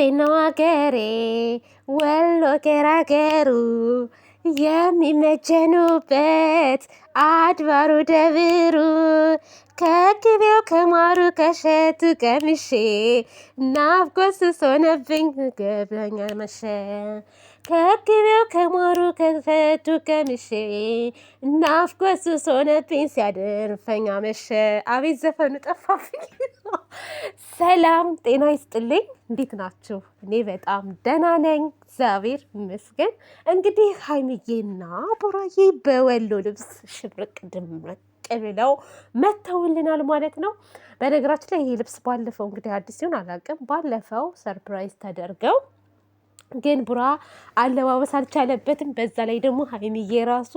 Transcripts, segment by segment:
እንዴት ነው አገሬ ወሎ ገራገሩ የሚመጀኑበት አድባሩ ደብሩ ከቅቤው ከማሩ ከሸቱ ቀምሼ ናፍቆት ስስ ሆነብኝ ገብቶኛል መሸ ከቅቤው ከማሩ ከሸቱ ቀምሼ ናፍቆት ስስ ሆነብኝ ሲያደርፈኝ አመሸ። አቤት ዘፈኑ ጠፋብኝ። ሰላም ጤና ይስጥልኝ። እንዴት ናችሁ? እኔ በጣም ደህና ነኝ፣ እግዚአብሔር ይመስገን። እንግዲህ ሀይሚዬና ቡራዬ በወሎ ልብስ ሽብርቅ ድምቅ ብለው መተውልናል ማለት ነው። በነገራችን ላይ ይሄ ልብስ ባለፈው እንግዲህ አዲስ ሲሆን አላውቅም፣ ባለፈው ሰርፕራይዝ ተደርገው ግን ቡራ አለባበስ አልቻለበትም። በዛ ላይ ደግሞ ሀይሚዬ ራሱ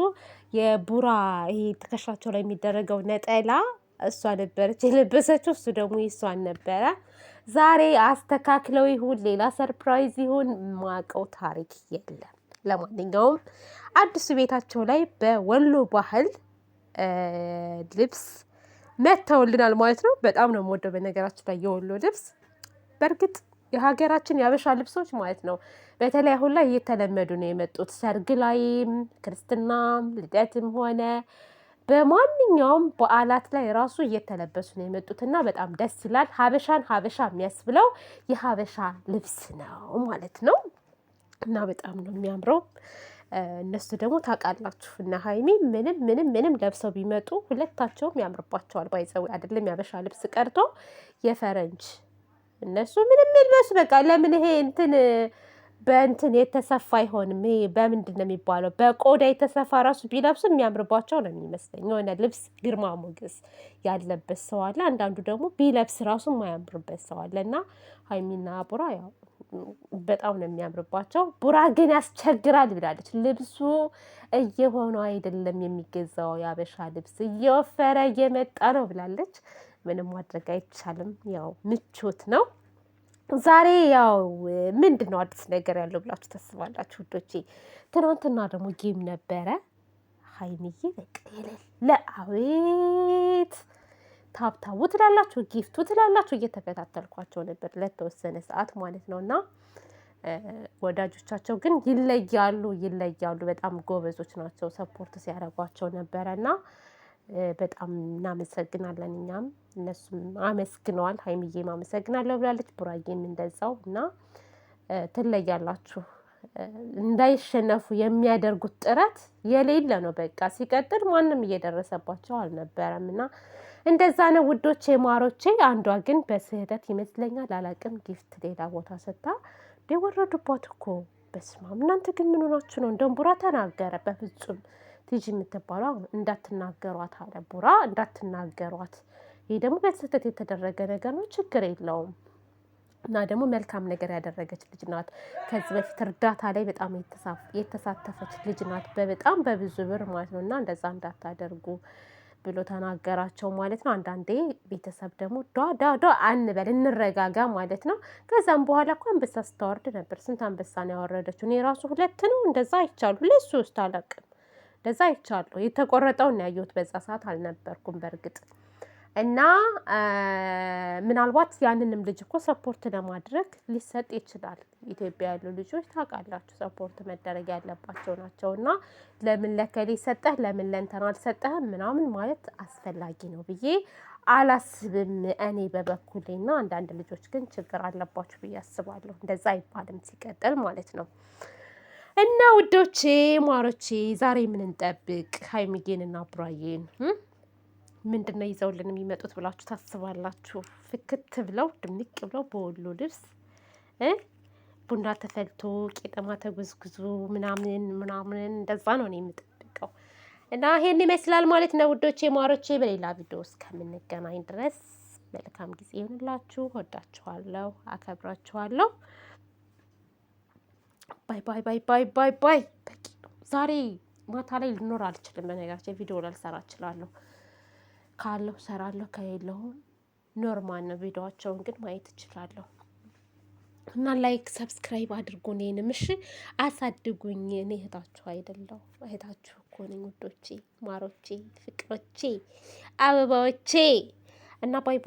የቡራ ይሄ ትከሻቸው ላይ የሚደረገው ነጠላ እሷ ነበረች የለበሰችው፣ እሱ ደግሞ ይሷን ነበረ። ዛሬ አስተካክለው ይሁን ሌላ ሰርፕራይዝ ይሁን ማቀው ታሪክ የለም። ለማንኛውም አዲሱ ቤታቸው ላይ በወሎ ባህል ልብስ መተውልናል ማለት ነው። በጣም ነው የምወደው በነገራችን ላይ የወሎ ልብስ። በእርግጥ የሀገራችን የአበሻ ልብሶች ማለት ነው በተለይ አሁን ላይ እየተለመዱ ነው የመጡት። ሰርግ ላይም ክርስትናም ልደትም ሆነ በማንኛውም በዓላት ላይ ራሱ እየተለበሱ ነው የመጡትና በጣም ደስ ይላል። ሀበሻን ሀበሻ የሚያስብለው የሀበሻ ልብስ ነው ማለት ነው እና በጣም ነው የሚያምረው። እነሱ ደግሞ ታውቃላችሁ እና ሀይሚ ምንም ለብሰው ቢመጡ ሁለታቸውም ያምርባቸዋል። ባይዘው አይደለም ያበሻ ልብስ ቀርቶ የፈረንጅ እነሱ ምንም ይልበሱ በቃ። ለምን ይሄ በእንትን የተሰፋ አይሆንም? ይሄ በምንድን ነው የሚባለው? በቆዳ የተሰፋ ራሱ ቢለብሱ የሚያምርባቸው ነው የሚመስለኝ። የሆነ ልብስ ግርማ ሞገስ ያለበት ሰው አለ፣ አንዳንዱ ደግሞ ቢለብስ ራሱ የማያምርበት ሰው አለ እና ሀይሚና ቡራ ያው በጣም ነው የሚያምርባቸው። ቡራ ግን ያስቸግራል ብላለች። ልብሱ እየሆነው አይደለም የሚገዛው የአበሻ ልብስ እየወፈረ እየመጣ ነው ብላለች። ምንም ማድረግ አይቻልም፣ ያው ምቾት ነው። ዛሬ ያው ምንድን ነው አዲስ ነገር ያለው ብላችሁ ታስባላችሁ ውዶቼ? ትናንትና ደግሞ ጌም ነበረ። ሀይሚዬ በቃ የሌለ አቤት ታብታቡ ትላላችሁ፣ ጊፍቱ ትላላችሁ። እየተከታተልኳቸው ነበር ለተወሰነ ሰዓት ማለት ነው እና ወዳጆቻቸው ግን ይለያሉ። በጣም ጎበዞች ናቸው። ሰፖርት ሲያደርጓቸው ነበረ እና በጣም እናመሰግናለን። እኛም እነሱም አመስግነዋል። ሀይሚዬም አመሰግናለሁ ብላለች፣ ቡራዬም እንደዛው እና ትለያላችሁ። እንዳይሸነፉ የሚያደርጉት ጥረት የሌለ ነው በቃ። ሲቀጥል ማንም እየደረሰባቸው አልነበረም እና እንደዛ ነው ውዶቼ ማሮቼ። አንዷ ግን በስህተት ይመስለኛል አላቅም ጊፍት ሌላ ቦታ ሰታ ወረዱባት እኮ። በስማም እናንተ ግን ምን ሆናችሁ ነው? እንደውም ቡራ ተናገረ። በፍጹም ቲጂ የምትባለው እንዳትናገሯት አለ ቡራ፣ እንዳትናገሯት። ይህ ደግሞ በስህተት የተደረገ ነገር ነው፣ ችግር የለውም እና ደግሞ መልካም ነገር ያደረገች ልጅ ናት። ከዚህ በፊት እርዳታ ላይ በጣም የተሳተፈች ልጅ ናት፣ በጣም በብዙ ብር ማለት ነው እና እንደዛ እንዳታደርጉ ብሎ ተናገራቸው ማለት ነው። አንዳንዴ ቤተሰብ ደግሞ ዷ አንበል እንረጋጋ ማለት ነው። ከዛም በኋላ እኮ አንበሳ ስታወርድ ነበር። ስንት አንበሳ ነው ያወረደችው? እኔ ራሱ 2 ነው እንደዛ አይቻሉ፣ 2 3 አላውቅም፣ እንደዛ አይቻሉ። የተቆረጠውን ያየሁት በዛ ሰዓት አልነበርኩም በእርግጥ እና ምናልባት ያንንም ልጅ እኮ ሰፖርት ለማድረግ ሊሰጥ ይችላል። ኢትዮጵያ ያሉ ልጆች ታውቃላችሁ ሰፖርት መደረግ ያለባቸው ናቸው እና ለምን ለከሌ ሰጠህ ለምን ለእንትን አልሰጠህም ምናምን ማለት አስፈላጊ ነው ብዬ አላስብም እኔ በበኩሌና አንዳንድ ልጆች ግን ችግር አለባችሁ ብዬ አስባለሁ። እንደዛ አይባልም ሲቀጥል ማለት ነው። እና ውዶቼ ማሮቼ ዛሬ ምን እንጠብቅ? ሀይሚዬንና ቡራዬን ምንድን ነው ይዘውልን የሚመጡት ብላችሁ ታስባላችሁ? ፍክት ብለው ድምቅ ብለው በወሎ ልብስ ቡና ተፈልቶ ቄጠማ ተጉዝጉዞ ምናምን እንደዛ ነው እኔ የምጠብቀው። እና ይሄን ይመስላል ማለት ነው ውዶቼ ማሮቼ። በሌላ ቪዲዮ እስከምንገናኝ ድረስ መልካም ጊዜ ይሁንላችሁ። ወዳችኋለሁ፣ አከብራችኋለሁ። ባይ። በቂ ነው። ዛሬ ማታ ላይ ልኖር አልችልም። በነገራችን ቪዲዮ ላልሰራ እችላለሁ። ካለው ሰራለሁ፣ ከሌለውም ኖርማል ነው። ቪዲዮዋቸውን ግን ማየት እችላለሁ እና ላይክ ሰብስክራይብ አድርጉ። እኔንም እሺ አሳድጉኝ። እኔ እህታችሁ አይደለሁ፣ እህታችሁ እኮ ነኝ ውዶቼ፣ ማሮቼ፣ ፍቅሮቼ፣ አበባዎቼ እና ባይ